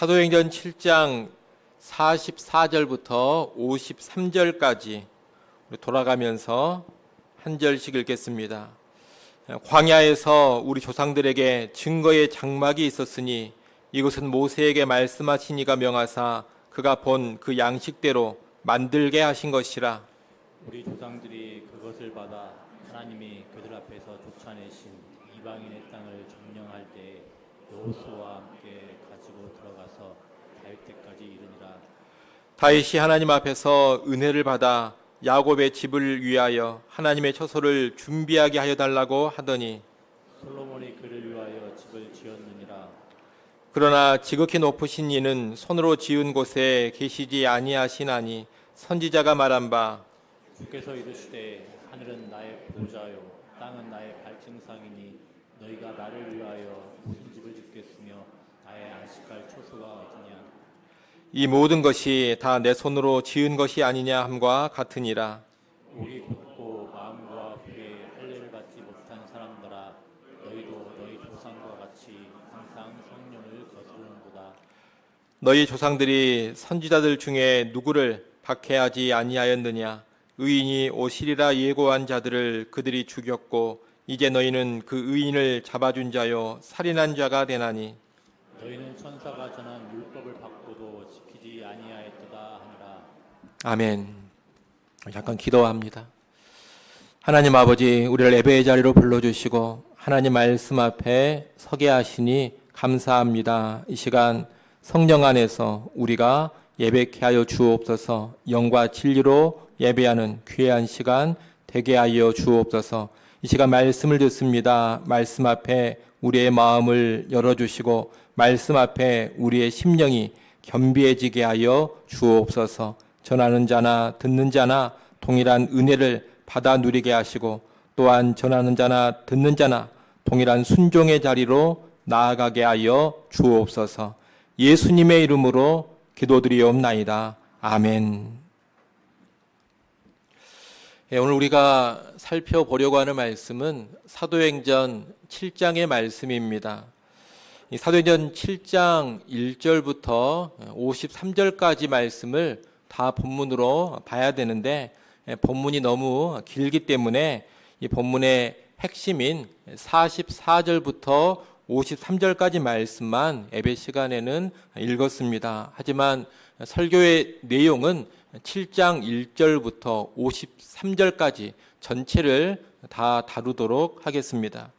사도행전 7장 44절부터 53절까지 돌아가면서 한 절씩 읽겠습니다. 광야에서 우리 조상들에게 증거의 장막이 있었으니 이것은 모세에게 말씀하신 이가 명하사 그가 본 그 양식대로 만들게 하신 것이라. 우리 조상들이 그것을 받아 하나님이 그들 앞에서 쫓아내신 이방인의 땅을 점령할 때 여호수아와 함께 가지고 들어가서 다윗 때까지 이르니라. 다윗이 하나님 앞에서 은혜를 받아 야곱의 집을 위하여 하나님의 처소를 준비하게 하여 달라고 하더니 솔로몬이 그를 위하여 집을 지었느니라. 그러나 지극히 높으신 이는 손으로 지은 곳에 계시지 아니하시나니 선지자가 말한 바 주께서 이르시되 하늘은 나의 보좌요 땅은 나의 발등상이니 너희가 나를 위하여 무슨 집을 짓겠으며 나의 안식할 처소가 어디냐. 이 모든 것이 다 내 손으로 지은 것이 아니냐 함과 같으니라. 목이 곧고 마음과 귀에 할례를 받지 못한 사람들아 너희도 너희 조상과 같이 항상 성령을 거스르는도다. 너희 조상들이 선지자들 중에 누구를 박해하지 아니하였느냐. 의인이 오시리라 예고한 자들을 그들이 죽였고 이제 너희는 그 의인을 잡아준 자요 살인한 자가 되나니 너희는 천사가 전한 율법을 받고도 지키지 아니하였도다 하니라. 아멘. 잠깐 기도합니다. 하나님 아버지, 우리를 예배의 자리로 불러주시고 하나님 말씀 앞에 서게 하시니 감사합니다. 이 시간 성령 안에서 우리가 예배케 하여 주옵소서. 영과 진리로 예배하는 귀한 시간 되게 하여 주옵소서. 이 시간 말씀을 듣습니다. 말씀 앞에 우리의 마음을 열어주시고 말씀 앞에 우리의 심령이 겸비해지게 하여 주옵소서. 전하는 자나 듣는 자나 동일한 은혜를 받아 누리게 하시고 또한 전하는 자나 듣는 자나 동일한 순종의 자리로 나아가게 하여 주옵소서. 예수님의 이름으로 기도드리옵나이다. 아멘. 오늘 우리가 살펴보려고 하는 말씀은 사도행전 7장의 말씀입니다. 이 사도행전 7장 1절부터 53절까지 말씀을 다 본문으로 봐야 되는데 본문이 너무 길기 때문에 이 본문의 핵심인 44절부터 53절까지 말씀만 예배 시간에는 읽었습니다. 하지만 설교의 내용은 7장 1절부터 53절까지 전체를 다 다루도록 하겠습니다.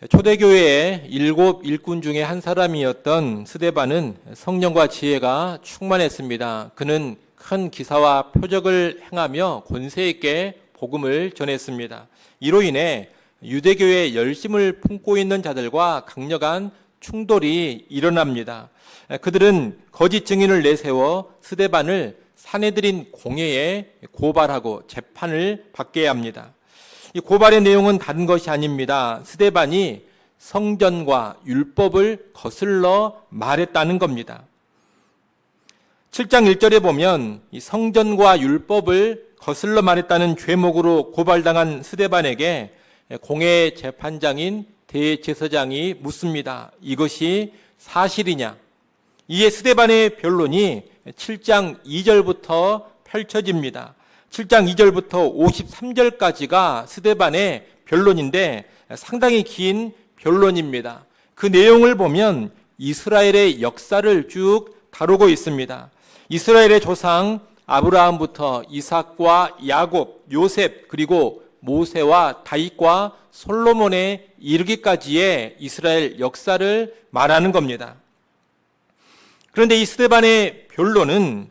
초대교회의 7 일꾼 중에 한 사람이었던 스데반은 성령과 지혜가 충만했습니다. 그는 큰 기사와 표적을 행하며 권세 있게 복음을 전했습니다. 이로 인해 유대교의 열심을 품고 있는 자들과 강력한 충돌이 일어납니다. 그들은 거짓 증인을 내세워 스데반을 사내들인 공회에 고발하고 재판을 받게 합니다. 이 고발의 내용은 다른 것이 아닙니다. 스데반이 성전과 율법을 거슬러 말했다는 겁니다. 7장 1절에 보면 이 성전과 율법을 거슬러 말했다는 죄목으로 고발당한 스데반에게 공회 재판장인 대제사장이 묻습니다. 이것이 사실이냐? 이에 스데반의 변론이 7장 2절부터 펼쳐집니다. 7장 2절부터 53절까지가 스데반의 변론인데 상당히 긴 변론입니다. 그 내용을 보면 이스라엘의 역사를 쭉 다루고 있습니다. 이스라엘의 조상 아브라함부터 이삭과 야곱, 요셉, 그리고 모세와 다윗과 솔로몬에 이르기까지의 이스라엘 역사를 말하는 겁니다. 그런데 이 스데반의 변론은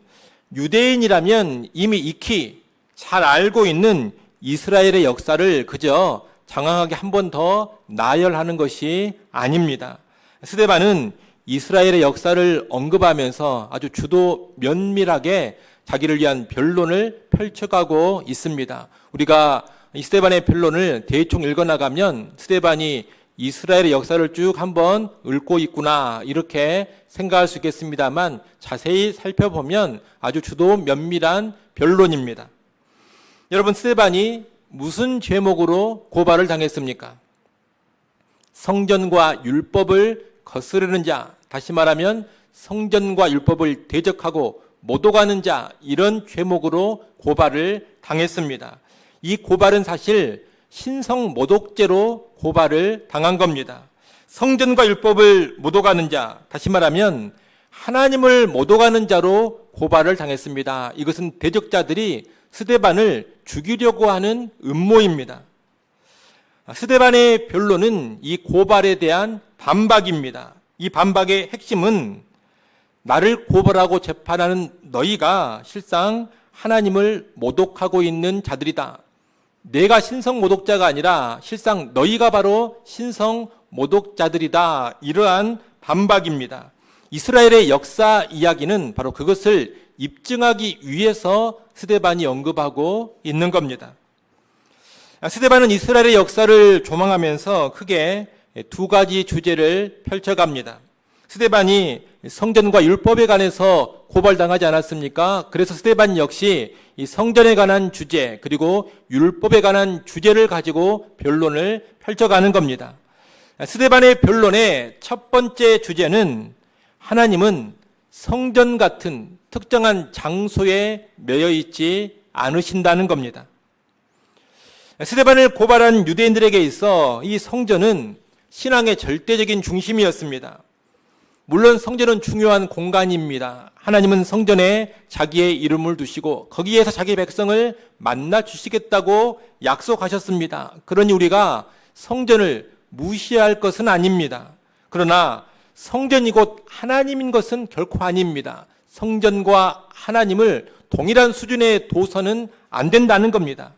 유대인이라면 이미 익히 잘 알고 있는 이스라엘의 역사를 그저 장황하게 한 번 더 나열하는 것이 아닙니다. 스데반은 이스라엘의 역사를 언급하면서 아주 주도 면밀하게 자기를 위한 변론을 펼쳐가고 있습니다. 우리가 이 스데반의 변론을 대충 읽어나가면 스데반이 이스라엘의 역사를 쭉 한번 읊고 있구나 이렇게 생각할 수 있겠습니다만 자세히 살펴보면 아주 주도 면밀한 변론입니다. 여러분, 스데반이 무슨 죄목으로 고발을 당했습니까? 성전과 율법을 거스르는 자, 다시 말하면 성전과 율법을 대적하고 모독하는 자, 이런 죄목으로 고발을 당했습니다. 이 고발은 사실 신성 모독죄로 고발을 당한 겁니다. 성전과 율법을 모독하는 자, 다시 말하면 하나님을 모독하는 자로 고발을 당했습니다. 이것은 대적자들이 스데반을 죽이려고 하는 음모입니다. 스데반의 변론은 이 고발에 대한 반박입니다. 이 반박의 핵심은 나를 고발하고 재판하는 너희가 실상 하나님을 모독하고 있는 자들이다. 내가 신성 모독자가 아니라 실상 너희가 바로 신성 모독자들이다. 이러한 반박입니다. 이스라엘의 역사 이야기는 바로 그것을 입증하기 위해서 스데반이 언급하고 있는 겁니다. 스데반은 이스라엘의 역사를 조망하면서 크게 두 가지 주제를 펼쳐갑니다. 스데반이 성전과 율법에 관해서 고발당하지 않았습니까? 그래서 스데반 역시 이 성전에 관한 주제 그리고 율법에 관한 주제를 가지고 변론을 펼쳐가는 겁니다. 스데반의 변론의 첫 번째 주제는 하나님은 성전 같은 특정한 장소에 매여 있지 않으신다는 겁니다. 스데반을 고발한 유대인들에게 있어 이 성전은 신앙의 절대적인 중심이었습니다. 물론 성전은 중요한 공간입니다. 하나님은 성전에 자기의 이름을 두시고 거기에서 자기 백성을 만나 주시겠다고 약속하셨습니다. 그러니 우리가 성전을 무시할 것은 아닙니다. 그러나 성전이 곧 하나님인 것은 결코 아닙니다. 성전과 하나님을 동일한 수준에 둬서는 안 된다는 겁니다.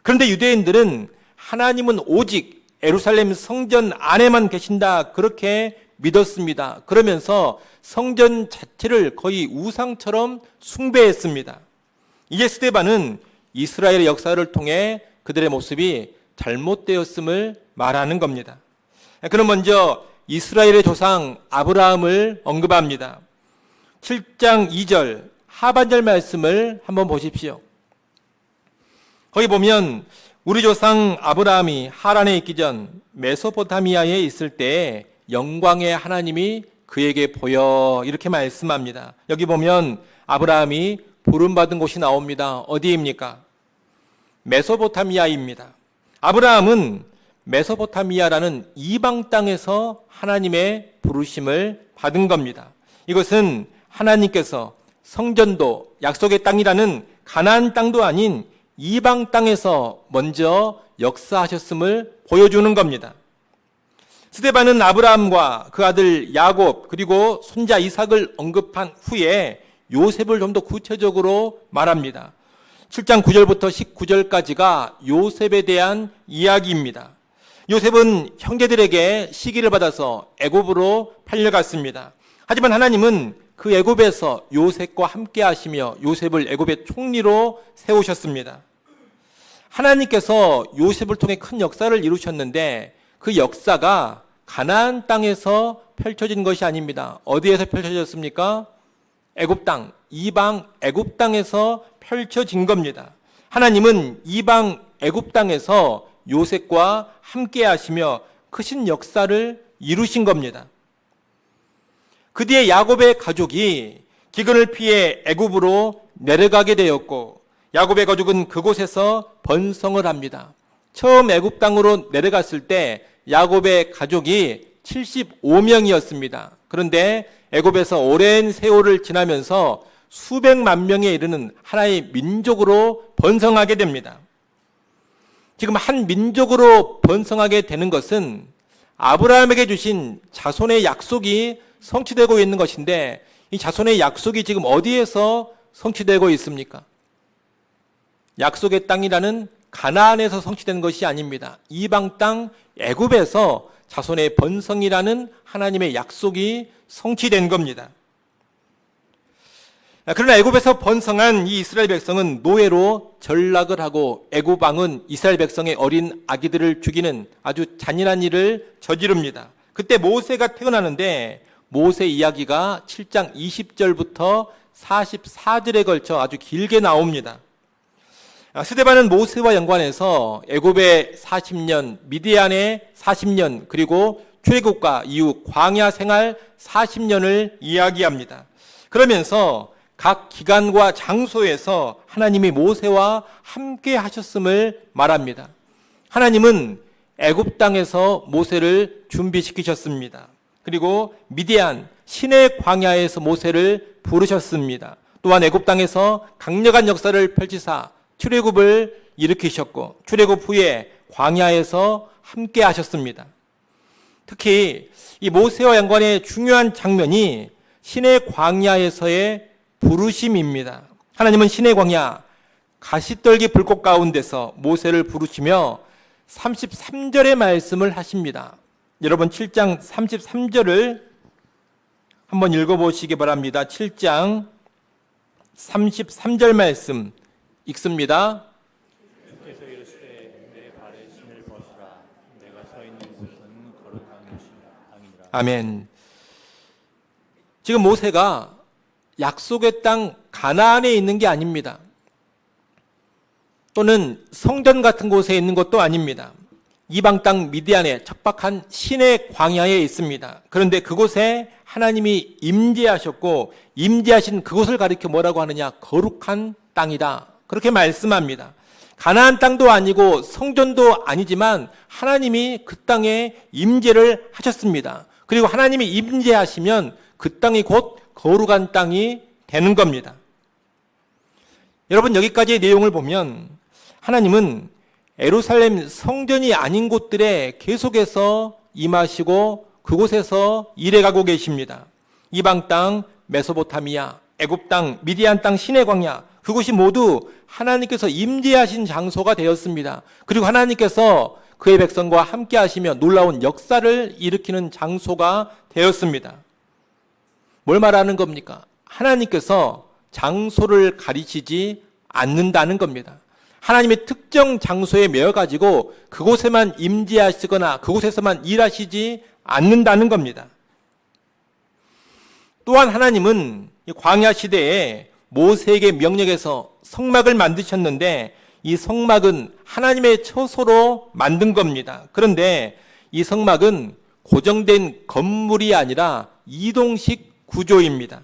그런데 유대인들은 하나님은 오직 예루살렘 성전 안에만 계신다 그렇게 믿었습니다. 그러면서 성전 자체를 거의 우상처럼 숭배했습니다. 이제 스데반은 이스라엘의 역사를 통해 그들의 모습이 잘못되었음을 말하는 겁니다. 그럼 먼저 이스라엘의 조상 아브라함을 언급합니다. 7장 2절 하반절 말씀을 한번 보십시오. 거기 보면 우리 조상 아브라함이 하란에 있기 전 메소포타미아에 있을 때 영광의 하나님이 그에게 보여 이렇게 말씀합니다. 여기 보면 아브라함이 부름받은 곳이 나옵니다. 어디입니까? 메소포타미아입니다. 아브라함은 메소포타미아라는 이방 땅에서 하나님의 부르심을 받은 겁니다. 이것은 하나님께서 성전도 약속의 땅이라는 가나안 땅도 아닌 이방 땅에서 먼저 역사하셨음을 보여주는 겁니다. 스데반은 아브라함과 그 아들 야곱 그리고 손자 이삭을 언급한 후에 요셉을 좀 더 구체적으로 말합니다. 7장 9절부터 19절까지가 요셉에 대한 이야기입니다. 요셉은 형제들에게 시기를 받아서 애굽으로 팔려갔습니다. 하지만 하나님은 그 애굽에서 요셉과 함께 하시며 요셉을 애굽의 총리로 세우셨습니다. 하나님께서 요셉을 통해 큰 역사를 이루셨는데 그 역사가 가나안 땅에서 펼쳐진 것이 아닙니다. 어디에서 펼쳐졌습니까? 애굽 땅, 이방 애굽 땅에서 펼쳐진 겁니다. 하나님은 이방 애굽 땅에서 요셉과 함께 하시며 크신 역사를 이루신 겁니다. 그 뒤에 야곱의 가족이 기근을 피해 애굽으로 내려가게 되었고 야곱의 가족은 그곳에서 번성을 합니다. 처음 애굽 땅으로 내려갔을 때 야곱의 가족이 75명이었습니다. 그런데 애굽에서 오랜 세월을 지나면서 수백만 명에 이르는 하나의 민족으로 번성하게 됩니다. 지금 한 민족으로 번성하게 되는 것은 아브라함에게 주신 자손의 약속이 성취되고 있는 것인데 이 자손의 약속이 지금 어디에서 성취되고 있습니까? 약속의 땅이라는 가나안에서 성취된 것이 아닙니다. 이방 땅 애굽에서 자손의 번성이라는 하나님의 약속이 성취된 겁니다. 그러나 애굽에서 번성한 이 이스라엘 백성은 노예로 전락을 하고 애굽 왕은 이스라엘 백성의 어린 아기들을 죽이는 아주 잔인한 일을 저지릅니다. 그때 모세가 태어나는데 모세 이야기가 7장 20절부터 44절에 걸쳐 아주 길게 나옵니다. 스데반은 모세와 연관해서 애굽에 40년, 미디안에 40년, 그리고 출애굽과 이후 광야 생활 40년을 이야기합니다. 그러면서 각 기간과 장소에서 하나님이 모세와 함께 하셨음을 말합니다. 하나님은 애굽 땅에서 모세를 준비시키셨습니다. 그리고 미디안 시내 광야에서 모세를 부르셨습니다. 또한 애굽 땅에서 강력한 역사를 펼치사 출애굽을 일으키셨고 출애굽 후에 광야에서 함께 하셨습니다. 특히 이 모세와 연관의 중요한 장면이 시내 광야에서의 부르심입니다. 하나님은 시내 광야 가시떨기 불꽃 가운데서 모세를 부르시며 33절의 말씀을 하십니다. 여러분 7장 33절을 한번 읽어보시기 바랍니다. 7장 33절 말씀 읽습니다. 주께서 이르시되 내 발에 신을 벗으라. 내가 서 있는 곳은 거룩한 땅이니라. 아멘. 지금 모세가 약속의 땅 가나안에 있는 게 아닙니다. 또는 성전 같은 곳에 있는 것도 아닙니다. 이방 땅 미디안의 척박한 시내 광야에 있습니다. 그런데 그곳에 하나님이 임재하셨고 임재하신 그곳을 가리켜 뭐라고 하느냐? 거룩한 땅이다. 그렇게 말씀합니다. 가나안 땅도 아니고 성전도 아니지만 하나님이 그 땅에 임재를 하셨습니다. 그리고 하나님이 임재하시면 그 땅이 곧 거룩한 땅이 되는 겁니다. 여러분 여기까지의 내용을 보면 하나님은 예루살렘 성전이 아닌 곳들에 계속해서 임하시고 그곳에서 일해가고 계십니다. 이방 땅, 메소포타미아, 애굽 땅, 미디안 땅, 시내 광야 그곳이 모두 하나님께서 임재하신 장소가 되었습니다. 그리고 하나님께서 그의 백성과 함께 하시며 놀라운 역사를 일으키는 장소가 되었습니다. 뭘 말하는 겁니까? 하나님께서 장소를 가리시지 않는다는 겁니다. 하나님의 특정 장소에 매여가지고 그곳에만 임재하시거나 그곳에서만 일하시지 않는다는 겁니다. 또한 하나님은 광야 시대에 모세에게 명령해서 성막을 만드셨는데 이 성막은 하나님의 처소로 만든 겁니다. 그런데 이 성막은 고정된 건물이 아니라 이동식 구조입니다.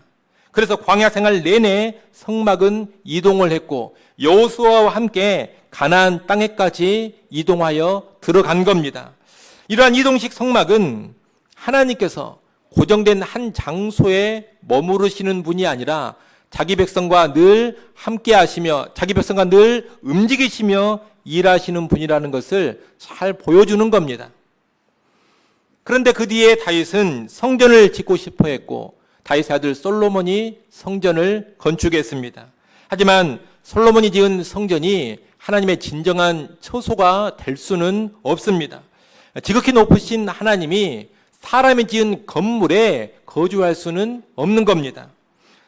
그래서 광야 생활 내내 성막은 이동을 했고 여호수아와 함께 가나안 땅에까지 이동하여 들어간 겁니다. 이러한 이동식 성막은 하나님께서 고정된 한 장소에 머무르시는 분이 아니라 자기 백성과 늘 함께 하시며 자기 백성과 늘 움직이시며 일하시는 분이라는 것을 잘 보여주는 겁니다. 그런데 그 뒤에 다윗은 성전을 짓고 싶어 했고 다윗의 아들 솔로몬이 성전을 건축했습니다. 하지만 솔로몬이 지은 성전이 하나님의 진정한 처소가 될 수는 없습니다. 지극히 높으신 하나님이 사람이 지은 건물에 거주할 수는 없는 겁니다.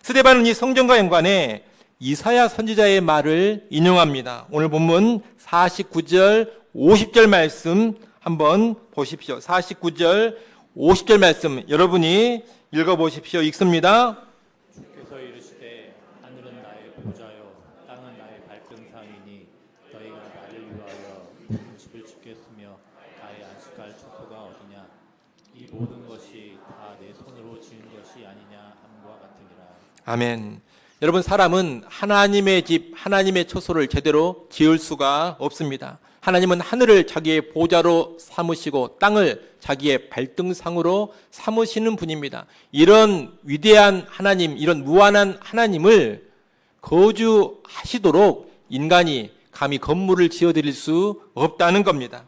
스데반은 이 성전과 연관해 이사야 선지자의 말을 인용합니다. 오늘 본문 49절, 50절 말씀 한번 보십시오. 49절, 50절 말씀 여러분이 읽어보십시오. 읽습니다. 주께서 이르시되 하늘은 나의 보좌요 땅은 나의 발등상이니 너희가 나를 위하여 무슨 집을 짓겠으며 나의 안식할 처소가 어디냐 이 모든 것이 다 내 손으로 지은 것이 아니냐 함과 같으니라. 아멘. 여러분 사람은 하나님의 집, 하나님의 처소를 제대로 지을 수가 없습니다. 하나님은 하늘을 자기의 보좌로 삼으시고 땅을 자기의 발등상으로 삼으시는 분입니다. 이런 위대한 하나님, 이런 무한한 하나님을 거주하시도록 인간이 감히 건물을 지어드릴 수 없다는 겁니다.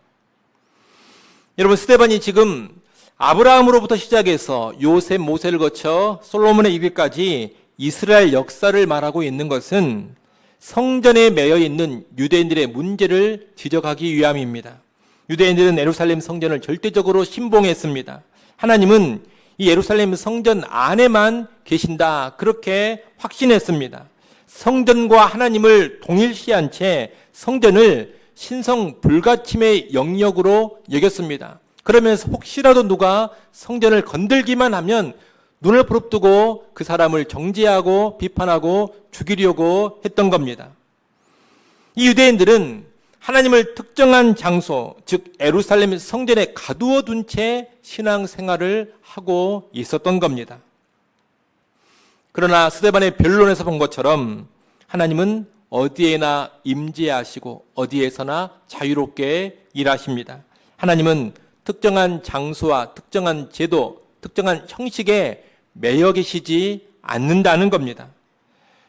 여러분 스데반이 지금 아브라함으로부터 시작해서 요셉, 모세를 거쳐 솔로몬에 이르기까지 이스라엘 역사를 말하고 있는 것은 성전에 매여 있는 유대인들의 문제를 지적하기 위함입니다. 유대인들은 예루살렘 성전을 절대적으로 신봉했습니다. 하나님은 이 예루살렘 성전 안에만 계신다 그렇게 확신했습니다. 성전과 하나님을 동일시한 채 성전을 신성 불가침의 영역으로 여겼습니다. 그러면서 혹시라도 누가 성전을 건들기만 하면 눈을 부릅뜨고 그 사람을 정죄하고 비판하고 죽이려고 했던 겁니다. 이 유대인들은 하나님을 특정한 장소, 즉 예루살렘 성전에 가두어 둔 채 신앙생활을 하고 있었던 겁니다. 그러나 스데반의 변론에서 본 것처럼 하나님은 어디에나 임재하시고 어디에서나 자유롭게 일하십니다. 하나님은 특정한 장소와 특정한 제도, 특정한 형식에 매여 계시지 않는다는 겁니다.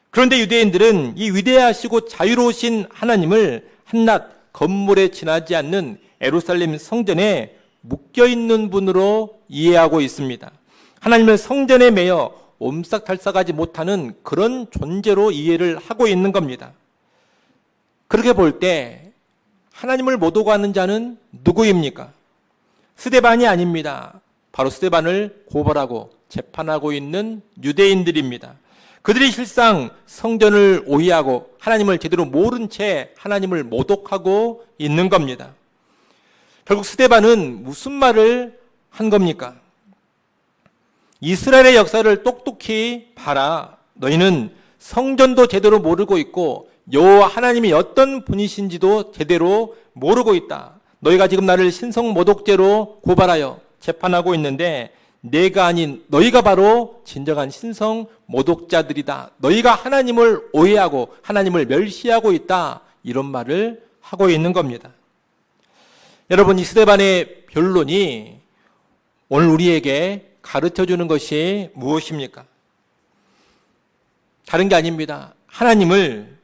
그런데 유대인들은 이 위대하시고 자유로우신 하나님을 한낱 건물에 지나지 않는 예루살렘 성전에 묶여있는 분으로 이해하고 있습니다. 하나님을 성전에 매여 옴싹달싹하지 못하는 그런 존재로 이해를 하고 있는 겁니다. 그렇게 볼 때 하나님을 못 오고 하는 자는 누구입니까? 스데반이 아닙니다. 바로 스데반을 고발하고 재판하고 있는 유대인들입니다. 그들이 실상 성전을 오해하고 하나님을 제대로 모른 채 하나님을 모독하고 있는 겁니다. 결국 스데반은 무슨 말을 한 겁니까? 이스라엘의 역사를 똑똑히 봐라. 너희는 성전도 제대로 모르고 있고 여호와 하나님이 어떤 분이신지도 제대로 모르고 있다. 너희가 지금 나를 신성 모독죄로 고발하여 재판하고 있는데 내가 아닌 너희가 바로 진정한 신성 모독자들이다. 너희가 하나님을 오해하고 하나님을 멸시하고 있다. 이런 말을 하고 있는 겁니다. 여러분, 이 스데반의 변론이 오늘 우리에게 가르쳐주는 것이 무엇입니까? 다른 게 아닙니다. 하나님을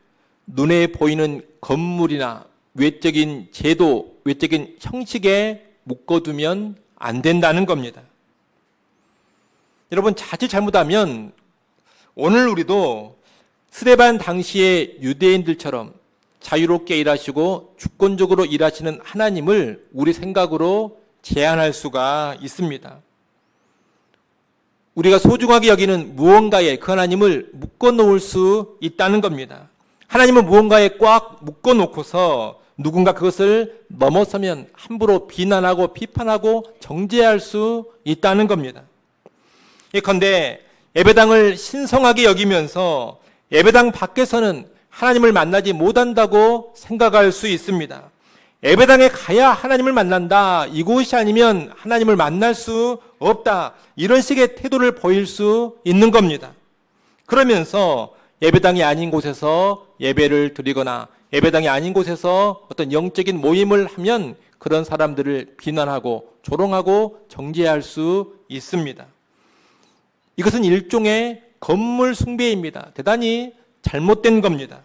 눈에 보이는 건물이나 외적인 제도, 외적인 형식에 묶어두면 안 된다는 겁니다. 여러분, 자칫 잘못하면 오늘 우리도 스데반 당시의 유대인들처럼 자유롭게 일하시고 주권적으로 일하시는 하나님을 우리 생각으로 제한할 수가 있습니다. 우리가 소중하게 여기는 무언가에 그 하나님을 묶어놓을 수 있다는 겁니다. 하나님은 무언가에 꽉 묶어놓고서 누군가 그것을 넘어서면 함부로 비난하고 비판하고 정죄할 수 있다는 겁니다. 예컨대 예배당을 신성하게 여기면서 예배당 밖에서는 하나님을 만나지 못한다고 생각할 수 있습니다. 예배당에 가야 하나님을 만난다. 이곳이 아니면 하나님을 만날 수 없다. 이런 식의 태도를 보일 수 있는 겁니다. 그러면서 예배당이 아닌 곳에서 예배를 드리거나 예배당이 아닌 곳에서 어떤 영적인 모임을 하면 그런 사람들을 비난하고 조롱하고 정죄할 수 있습니다. 이것은 일종의 건물 숭배입니다. 대단히 잘못된 겁니다.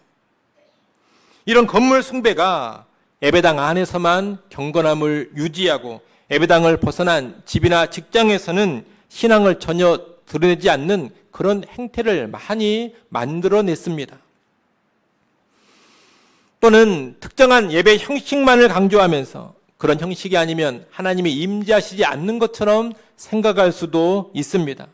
이런 건물 숭배가 예배당 안에서만 경건함을 유지하고 예배당을 벗어난 집이나 직장에서는 신앙을 전혀 드러내지 않는 그런 행태를 많이 만들어냈습니다. 또는 특정한 예배 형식만을 강조하면서 그런 형식이 아니면 하나님이 임재하시지 않는 것처럼 생각할 수도 있습니다.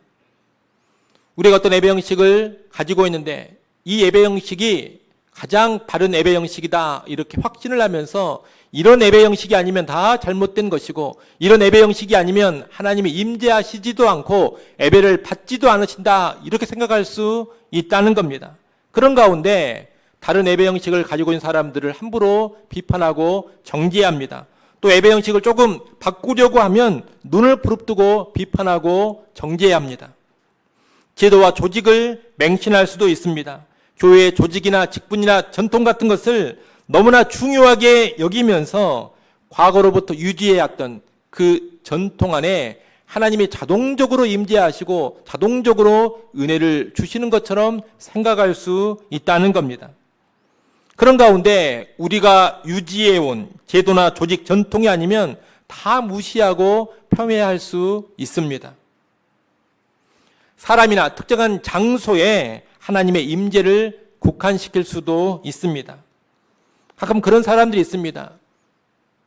우리가 어떤 예배 형식을 가지고 있는데 이 예배 형식이 가장 바른 예배 형식이다 이렇게 확신을 하면서 이런 예배 형식이 아니면 다 잘못된 것이고 이런 예배 형식이 아니면 하나님이 임재하시지도 않고 예배를 받지도 않으신다 이렇게 생각할 수 있다는 겁니다. 그런 가운데 다른 예배 형식을 가지고 있는 사람들을 함부로 비판하고 정죄합니다. 또 예배 형식을 조금 바꾸려고 하면 눈을 부릅뜨고 비판하고 정죄합니다. 제도와 조직을 맹신할 수도 있습니다. 교회의 조직이나 직분이나 전통 같은 것을 너무나 중요하게 여기면서 과거로부터 유지해왔던 그 전통 안에 하나님이 자동적으로 임재하시고 자동적으로 은혜를 주시는 것처럼 생각할 수 있다는 겁니다. 그런 가운데 우리가 유지해온 제도나 조직 전통이 아니면 다 무시하고 폄훼할 수 있습니다. 사람이나 특정한 장소에 하나님의 임재를 국한시킬 수도 있습니다. 가끔 그런 사람들이 있습니다.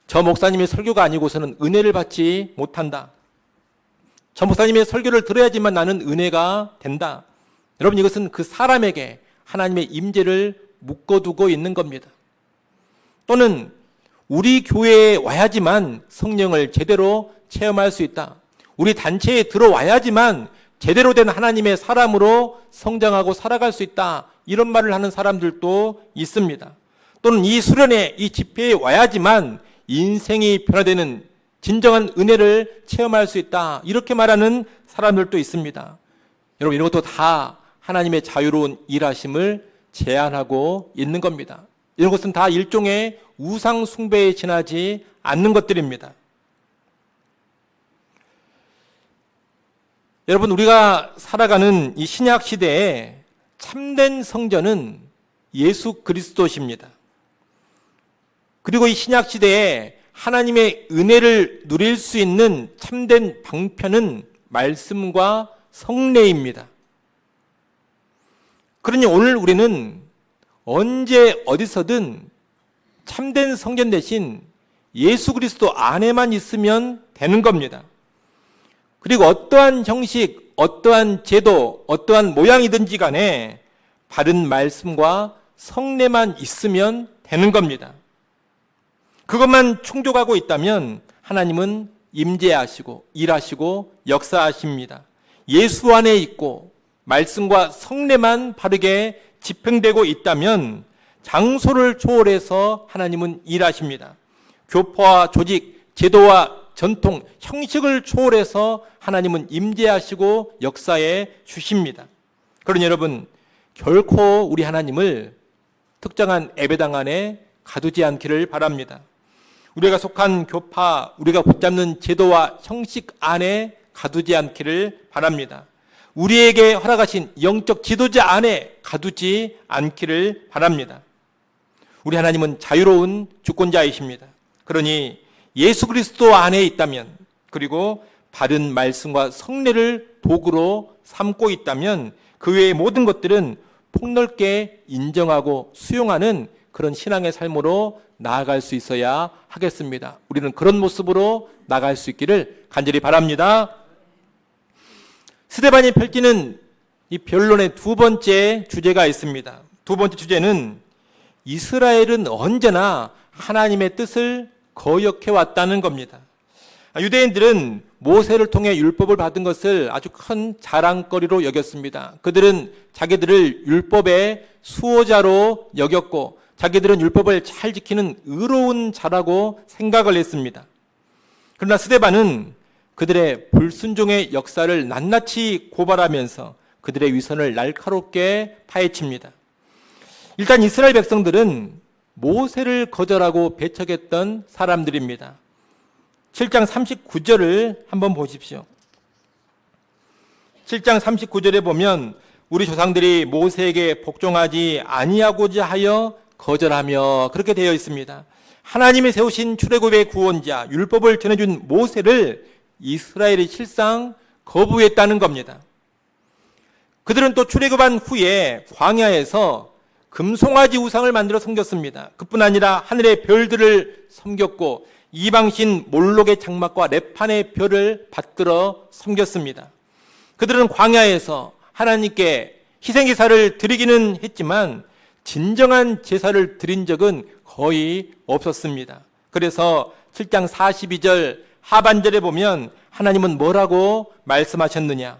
저 목사님의 설교가 아니고서는 은혜를 받지 못한다. 저 목사님의 설교를 들어야지만 나는 은혜가 된다. 여러분, 이것은 그 사람에게 하나님의 임재를 묶어두고 있는 겁니다. 또는 우리 교회에 와야지만 성령을 제대로 체험할 수 있다. 우리 단체에 들어와야지만 제대로 된 하나님의 사람으로 성장하고 살아갈 수 있다. 이런 말을 하는 사람들도 있습니다. 또는 이 수련회, 이 집회에 와야지만 인생이 변화되는 진정한 은혜를 체험할 수 있다. 이렇게 말하는 사람들도 있습니다. 여러분, 이런 것도 다 하나님의 자유로운 일하심을 제한하고 있는 겁니다. 이런 것은 다 일종의 우상 숭배에 지나지 않는 것들입니다. 여러분, 우리가 살아가는 이 신약 시대에 참된 성전은 예수 그리스도십니다. 그리고 이 신약 시대에 하나님의 은혜를 누릴 수 있는 참된 방편은 말씀과 성례입니다. 그러니 오늘 우리는 언제 어디서든 참된 성전 대신 예수 그리스도 안에만 있으면 되는 겁니다. 그리고 어떠한 형식, 어떠한 제도, 어떠한 모양이든지 간에 바른 말씀과 성례만 있으면 되는 겁니다. 그것만 충족하고 있다면 하나님은 임재하시고 일하시고 역사하십니다. 예수 안에 있고 말씀과 성례만 바르게 집행되고 있다면 장소를 초월해서 하나님은 일하십니다. 교포와 조직, 제도와 전통, 형식을 초월해서 하나님은 임재하시고 역사해 주십니다. 그러니 여러분, 결코 우리 하나님을 특정한 예배당 안에 가두지 않기를 바랍니다. 우리가 속한 교파, 우리가 붙잡는 제도와 형식 안에 가두지 않기를 바랍니다. 우리에게 허락하신 영적 지도자 안에 가두지 않기를 바랍니다. 우리 하나님은 자유로운 주권자이십니다. 그러니 예수 그리스도 안에 있다면, 그리고 바른 말씀과 성례를 도구로 삼고 있다면 그 외의 모든 것들은 폭넓게 인정하고 수용하는 그런 신앙의 삶으로 나아갈 수 있어야 하겠습니다. 우리는 그런 모습으로 나아갈 수 있기를 간절히 바랍니다. 스데반이 펼치는 이 변론의 두 번째 주제가 있습니다. 두 번째 주제는 이스라엘은 언제나 하나님의 뜻을 거역해 왔다는 겁니다. 유대인들은 모세를 통해 율법을 받은 것을 아주 큰 자랑거리로 여겼습니다. 그들은 자기들을 율법의 수호자로 여겼고 자기들은 율법을 잘 지키는 의로운 자라고 생각을 했습니다. 그러나 스데반은 그들의 불순종의 역사를 낱낱이 고발하면서 그들의 위선을 날카롭게 파헤칩니다. 일단 이스라엘 백성들은 모세를 거절하고 배척했던 사람들입니다. 7장 39절을 한번 보십시오. 7장 39절에 보면 우리 조상들이 모세에게 복종하지 아니하고자 하여 거절하며 그렇게 되어 있습니다. 하나님이 세우신 출애굽의 구원자, 율법을 전해준 모세를 이스라엘이 실상 거부했다는 겁니다. 그들은 또 출애굽한 후에 광야에서 금송아지 우상을 만들어 섬겼습니다. 그뿐 아니라 하늘의 별들을 섬겼고 이방신 몰록의 장막과 레판의 별을 받들어 섬겼습니다. 그들은 광야에서 하나님께 희생제사를 드리기는 했지만 진정한 제사를 드린 적은 거의 없었습니다. 그래서 7장 42절 하반절에 보면 하나님은 뭐라고 말씀하셨느냐?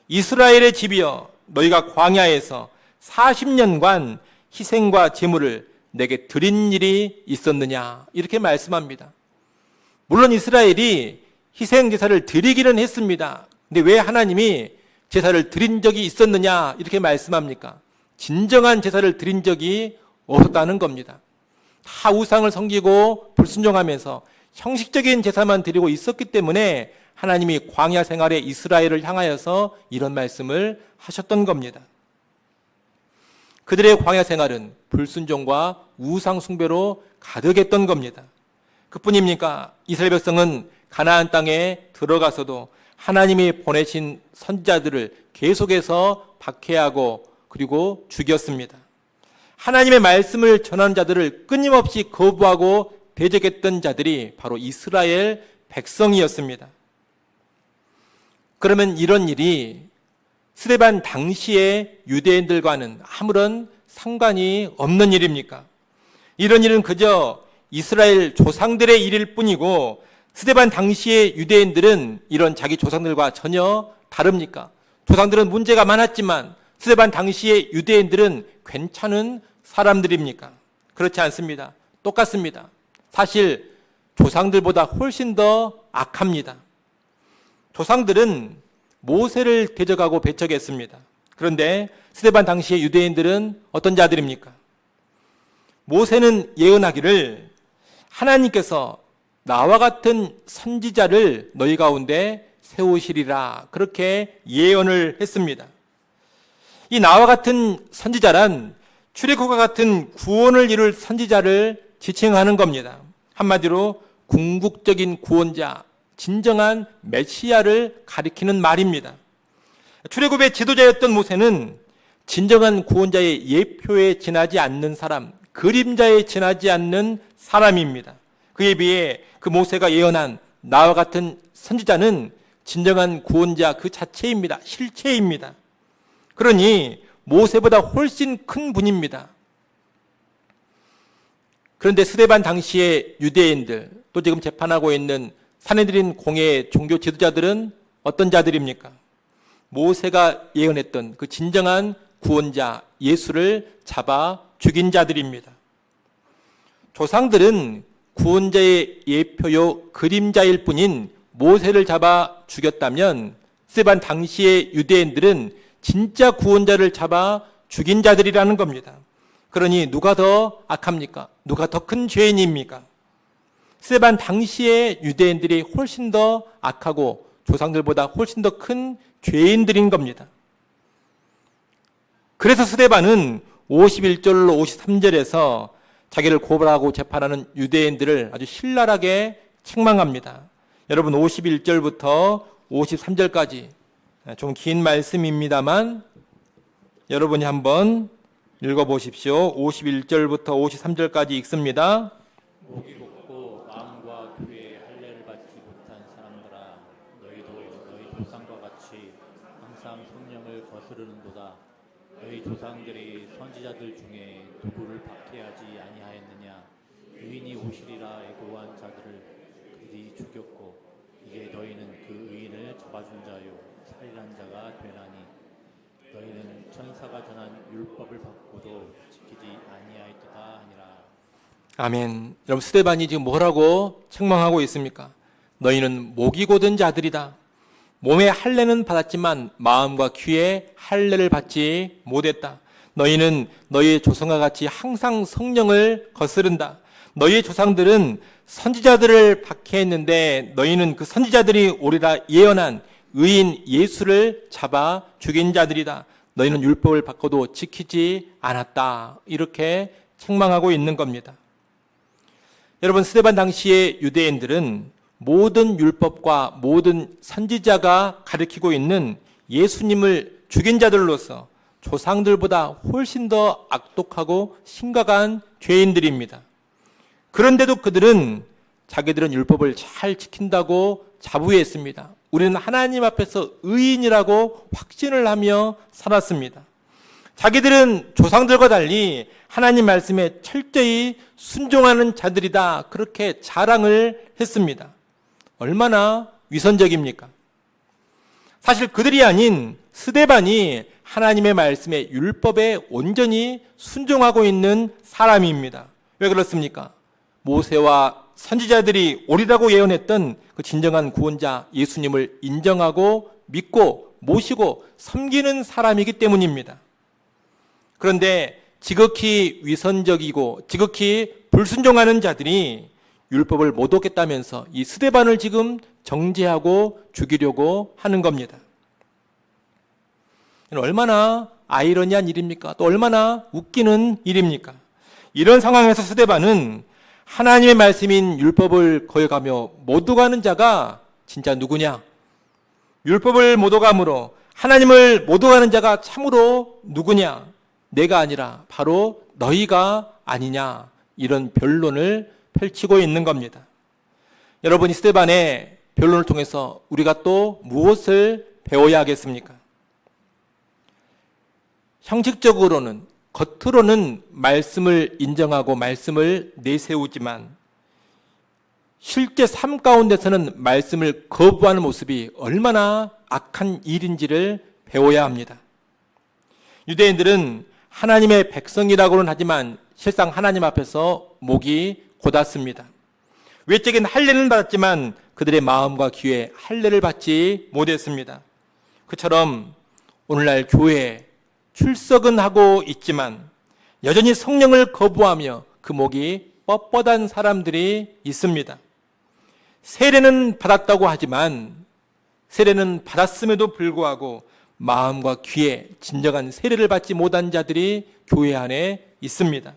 이스라엘의 집이여, 너희가 광야에서 40년간 희생과 제물을 내게 드린 일이 있었느냐? 이렇게 말씀합니다. 물론 이스라엘이 희생제사를 드리기는 했습니다. 근데 왜 하나님이 제사를 드린 적이 있었느냐? 이렇게 말씀합니까? 진정한 제사를 드린 적이 없었다는 겁니다. 다 우상을 섬기고 불순종하면서 형식적인 제사만 드리고 있었기 때문에 하나님이 광야 생활에 이스라엘을 향하여서 이런 말씀을 하셨던 겁니다. 그들의 광야 생활은 불순종과 우상 숭배로 가득했던 겁니다. 그뿐입니까? 이스라엘 백성은 가나안 땅에 들어가서도 하나님이 보내신 선지자들을 계속해서 박해하고 그리고 죽였습니다. 하나님의 말씀을 전하는 자들을 끊임없이 거부하고 대적했던 자들이 바로 이스라엘 백성이었습니다. 그러면 이런 일이 스데반 당시의 유대인들과는 아무런 상관이 없는 일입니까? 이런 일은 그저 이스라엘 조상들의 일일 뿐이고 스데반 당시의 유대인들은 이런 자기 조상들과 전혀 다릅니까? 조상들은 문제가 많았지만 스데반 당시의 유대인들은 괜찮은 사람들입니까? 그렇지 않습니다. 똑같습니다. 사실 조상들보다 훨씬 더 악합니다. 조상들은 모세를 대적하고 배척했습니다. 그런데 스데반 당시의 유대인들은 어떤 자들입니까? 모세는 예언하기를 하나님께서 나와 같은 선지자를 너희 가운데 세우시리라, 그렇게 예언을 했습니다. 이 나와 같은 선지자란 출애굽과 같은 구원을 이룰 선지자를 지칭하는 겁니다. 한마디로 궁극적인 구원자, 진정한 메시아를 가리키는 말입니다. 출애굽의 지도자였던 모세는 진정한 구원자의 예표에 지나지 않는 사람, 그림자에 지나지 않는 사람입니다. 그에 비해 그 모세가 예언한 나와 같은 선지자는 진정한 구원자 그 자체입니다. 실체입니다. 그러니 모세보다 훨씬 큰 분입니다. 그런데 스데반 당시의 유대인들, 또 지금 재판하고 있는 산헤드린 공회의 종교 지도자들은 어떤 자들입니까? 모세가 예언했던 그 진정한 구원자 예수를 잡아 죽인 자들입니다. 조상들은 구원자의 예표요 그림자일 뿐인 모세를 잡아 죽였다면 스데반 당시의 유대인들은 진짜 구원자를 잡아 죽인 자들이라는 겁니다. 그러니 누가 더 악합니까? 누가 더 큰 죄인입니까? 스데반 당시의 유대인들이 훨씬 더 악하고 조상들보다 훨씬 더 큰 죄인들인 겁니다. 그래서 스데반은 51절로 53절에서 자기를 고발하고 재판하는 유대인들을 아주 신랄하게 책망합니다. 여러분 51절부터 53절까지 좀 긴 말씀입니다만 여러분이 한번 읽어보십시오. 51절부터 53절까지 읽습니다. 목이 곧고 마음과 교회의 할례를 받지 못한 사람들아, 너희도 너희 조상과 같이 항상 성령을 거스르는도다. 너희 조상들이 선지자들 중에 누구를 박해하지 아니하였느냐? 의인이 오시리라 애고한 자들을 그들이 죽였고 이제 너희는 그 의인을 잡아준 자요 살인한 자가 되나니 너희는 천사가 전한 율법을 받고도 지키지 아니하였도다 하니라. 아멘. 여러분 스데반이 지금 뭐라고 책망하고 있습니까? 너희는 목이 곧은 자들이다. 몸의 할례는 받았지만 마음과 귀에 할례를 받지 못했다. 너희는 너희의 조상과 같이 항상 성령을 거스른다. 너희의 조상들은 선지자들을 박해했는데 너희는 그 선지자들이 오리라 예언한 의인 예수를 잡아 죽인 자들이다. 너희는 율법을 받고도 지키지 않았다. 이렇게 책망하고 있는 겁니다. 여러분 스데반 당시의 유대인들은 모든 율법과 모든 선지자가 가리키고 있는 예수님을 죽인 자들로서 조상들보다 훨씬 더 악독하고 심각한 죄인들입니다. 그런데도 그들은 자기들은 율법을 잘 지킨다고 자부했습니다. 우리는 하나님 앞에서 의인이라고 확신을 하며 살았습니다. 자기들은 조상들과 달리 하나님 말씀에 철저히 순종하는 자들이다. 그렇게 자랑을 했습니다. 얼마나 위선적입니까? 사실 그들이 아닌 스데반이 하나님의 말씀에 율법에 온전히 순종하고 있는 사람입니다. 왜 그렇습니까? 모세와 선지자들이 오리라고 예언했던 그 진정한 구원자 예수님을 인정하고 믿고 모시고 섬기는 사람이기 때문입니다. 그런데 지극히 위선적이고 지극히 불순종하는 자들이 율법을 못 얻겠다면서 이 스데반을 지금 정죄하고 죽이려고 하는 겁니다. 얼마나 아이러니한 일입니까? 또 얼마나 웃기는 일입니까? 이런 상황에서 스데반은 하나님의 말씀인 율법을 거역하며 못 오가는 자가 진짜 누구냐? 율법을 못 오감으로 하나님을 못 오가는 자가 참으로 누구냐? 내가 아니라 바로 너희가 아니냐? 이런 변론을 펼치고 있는 겁니다. 여러분, 이 스데반의 변론을 통해서 우리가 또 무엇을 배워야 하겠습니까? 형식적으로는 겉으로는 말씀을 인정하고 말씀을 내세우지만 실제 삶 가운데서는 말씀을 거부하는 모습이 얼마나 악한 일인지를 배워야 합니다. 유대인들은 하나님의 백성이라고는 하지만 실상 하나님 앞에서 목이 곧았습니다. 외적인 할례는 받았지만 그들의 마음과 귀에 할례를 받지 못했습니다. 그처럼 오늘날 교회에 출석은 하고 있지만 여전히 성령을 거부하며 그 목이 뻣뻣한 사람들이 있습니다. 세례는 받았다고 하지만 세례는 받았음에도 불구하고 마음과 귀에 진정한 세례를 받지 못한 자들이 교회 안에 있습니다.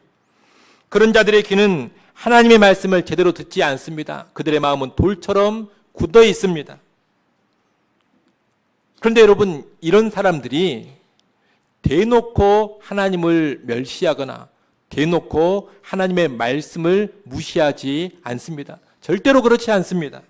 그런 자들의 귀는 하나님의 말씀을 제대로 듣지 않습니다. 그들의 마음은 돌처럼 굳어 있습니다. 그런데 여러분, 이런 사람들이 대놓고 하나님을 멸시하거나 대놓고 하나님의 말씀을 무시하지 않습니다. 절대로 그렇지 않습니다.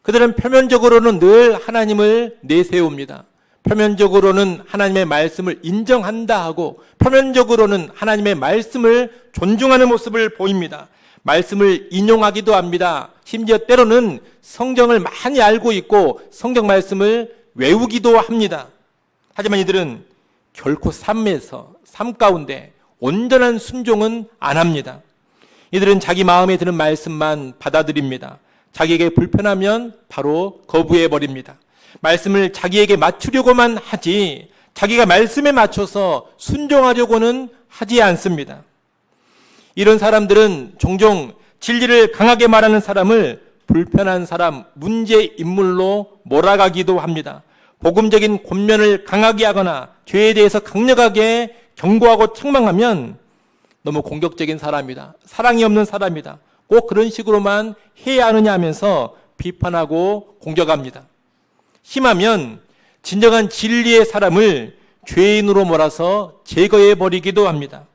그들은 표면적으로는 늘 하나님을 내세웁니다. 표면적으로는 하나님의 말씀을 인정한다 하고 표면적으로는 하나님의 말씀을 존중하는 모습을 보입니다. 말씀을 인용하기도 합니다. 심지어 때로는 성경을 많이 알고 있고 성경 말씀을 외우기도 합니다. 하지만 이들은 결코 삶 가운데 온전한 순종은 안 합니다. 이들은 자기 마음에 드는 말씀만 받아들입니다. 자기에게 불편하면 바로 거부해버립니다. 말씀을 자기에게 맞추려고만 하지 자기가 말씀에 맞춰서 순종하려고는 하지 않습니다. 이런 사람들은 종종 진리를 강하게 말하는 사람을 불편한 사람, 문제 인물로 몰아가기도 합니다. 복음적인 권면을 강하게 하거나 죄에 대해서 강력하게 경고하고 책망하면 너무 공격적인 사람이다, 사랑이 없는 사람이다, 꼭 그런 식으로만 해야 하느냐 하면서 비판하고 공격합니다. 심하면 진정한 진리의 사람을 죄인으로 몰아서 제거해버리기도 합니다.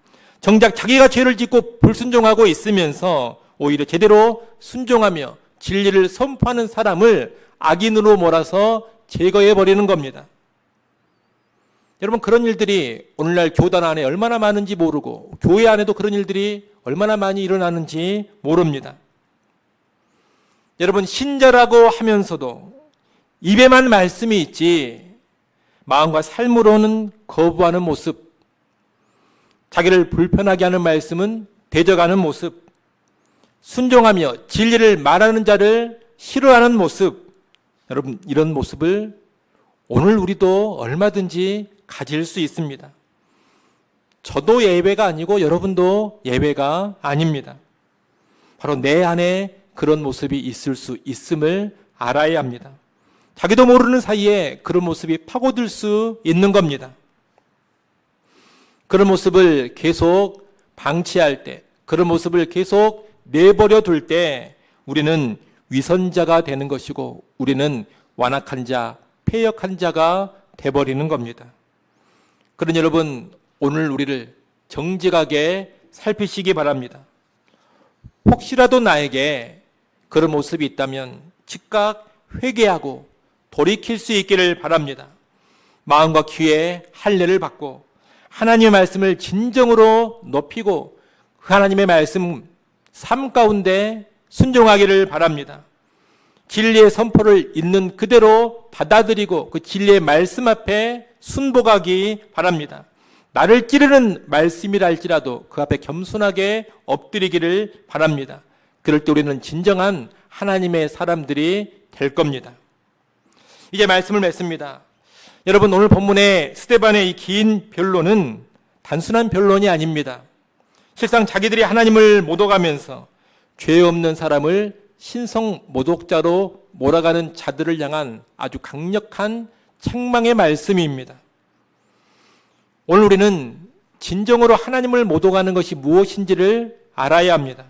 정작 자기가 죄를 짓고 불순종하고 있으면서 오히려 제대로 순종하며 진리를 선포하는 사람을 악인으로 몰아서 제거해버리는 겁니다. 여러분, 그런 일들이 오늘날 교단 안에 얼마나 많은지 모르고 교회 안에도 그런 일들이 얼마나 많이 일어나는지 모릅니다. 여러분, 신자라고 하면서도 입에만 말씀이 있지 마음과 삶으로는 거부하는 모습, 자기를 불편하게 하는 말씀은 대적하는 모습, 순종하며 진리를 말하는 자를 싫어하는 모습, 여러분, 이런 모습을 오늘 우리도 얼마든지 가질 수 있습니다. 저도 예외가 아니고 여러분도 예외가 아닙니다. 바로 내 안에 그런 모습이 있을 수 있음을 알아야 합니다. 자기도 모르는 사이에 그런 모습이 파고들 수 있는 겁니다. 그런 모습을 계속 방치할 때, 그런 모습을 계속 내버려 둘 때 우리는 위선자가 되는 것이고 우리는 완악한 자, 패역한 자가 돼버리는 겁니다. 그러니 여러분, 오늘 우리를 정직하게 살피시기 바랍니다. 혹시라도 나에게 그런 모습이 있다면 즉각 회개하고 돌이킬 수 있기를 바랍니다. 마음과 귀에 할례를 받고 하나님의 말씀을 진정으로 높이고 그 하나님의 말씀 삶 가운데 순종하기를 바랍니다. 진리의 선포를 있는 그대로 받아들이고 그 진리의 말씀 앞에 순복하기 바랍니다. 나를 찌르는 말씀이라 할지라도 그 앞에 겸손하게 엎드리기를 바랍니다. 그럴 때 우리는 진정한 하나님의 사람들이 될 겁니다. 이제 말씀을 맺습니다. 여러분, 오늘 본문의 스데반의 이 긴 변론은 단순한 변론이 아닙니다. 실상 자기들이 하나님을 모독하면서 죄 없는 사람을 신성 모독자로 몰아가는 자들을 향한 아주 강력한 책망의 말씀입니다. 오늘 우리는 진정으로 하나님을 모독하는 것이 무엇인지를 알아야 합니다.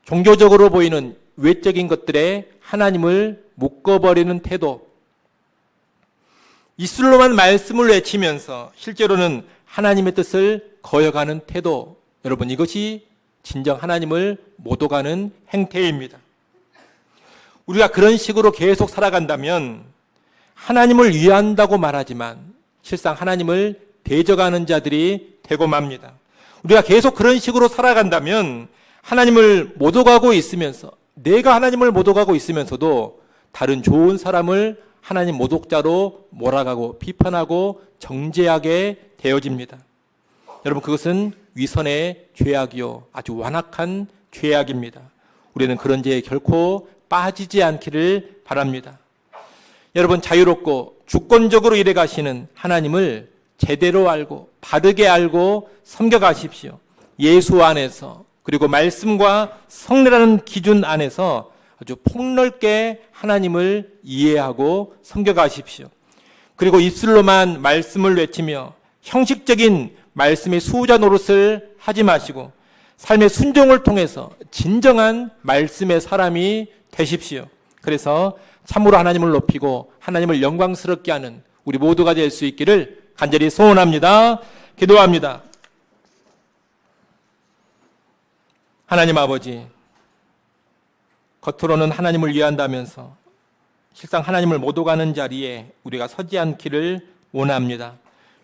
종교적으로 보이는 외적인 것들에 하나님을 묶어버리는 태도, 입술로만 말씀을 외치면서 실제로는 하나님의 뜻을 거역하는 태도, 여러분, 이것이 진정 하나님을 모독하는 행태입니다. 우리가 그런 식으로 계속 살아간다면 하나님을 위한다고 말하지만 실상 하나님을 대적하는 자들이 되고 맙니다. 우리가 계속 그런 식으로 살아간다면 하나님을 모독하고 있으면서, 내가 하나님을 모독하고 있으면서도 다른 좋은 사람을 하나님 모독자로 몰아가고 비판하고 정죄하게 되어집니다. 여러분, 그것은 위선의 죄악이요, 아주 완악한 죄악입니다. 우리는 그런 죄에 결코 빠지지 않기를 바랍니다. 여러분, 자유롭고 주권적으로 일해 가시는 하나님을 제대로 알고 바르게 알고 섬겨가십시오. 예수 안에서, 그리고 말씀과 성례라는 기준 안에서 아주 폭넓게 하나님을 이해하고 섬겨가십시오. 그리고 입술로만 말씀을 외치며 형식적인 말씀의 수호자 노릇을 하지 마시고 삶의 순종을 통해서 진정한 말씀의 사람이 되십시오. 그래서 참으로 하나님을 높이고 하나님을 영광스럽게 하는 우리 모두가 될 수 있기를 간절히 소원합니다. 기도합니다. 하나님 아버지, 겉으로는 하나님을 위한다면서 실상 하나님을 못 오가는 자리에 우리가 서지 않기를 원합니다.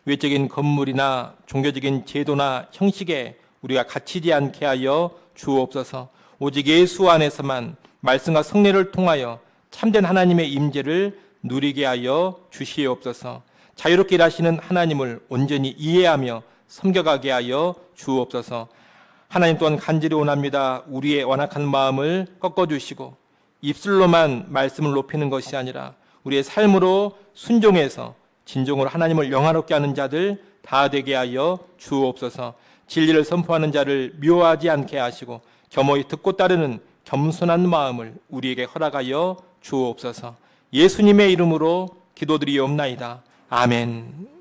외적인 건물이나 종교적인 제도나 형식에 우리가 갇히지 않게 하여 주옵소서. 오직 예수 안에서만 말씀과 성례를 통하여 참된 하나님의 임재를 누리게 하여 주시옵소서. 자유롭게 일하시는 하나님을 온전히 이해하며 섬겨가게 하여 주옵소서. 하나님 또한 간절히 원합니다. 우리의 완악한 마음을 꺾어주시고 입술로만 말씀을 높이는 것이 아니라 우리의 삶으로 순종해서 진정으로 하나님을 영화롭게 하는 자들 다 되게 하여 주옵소서. 진리를 선포하는 자를 미워하지 않게 하시고 겸허히 듣고 따르는 겸손한 마음을 우리에게 허락하여 주옵소서. 예수님의 이름으로 기도드리옵나이다. 아멘.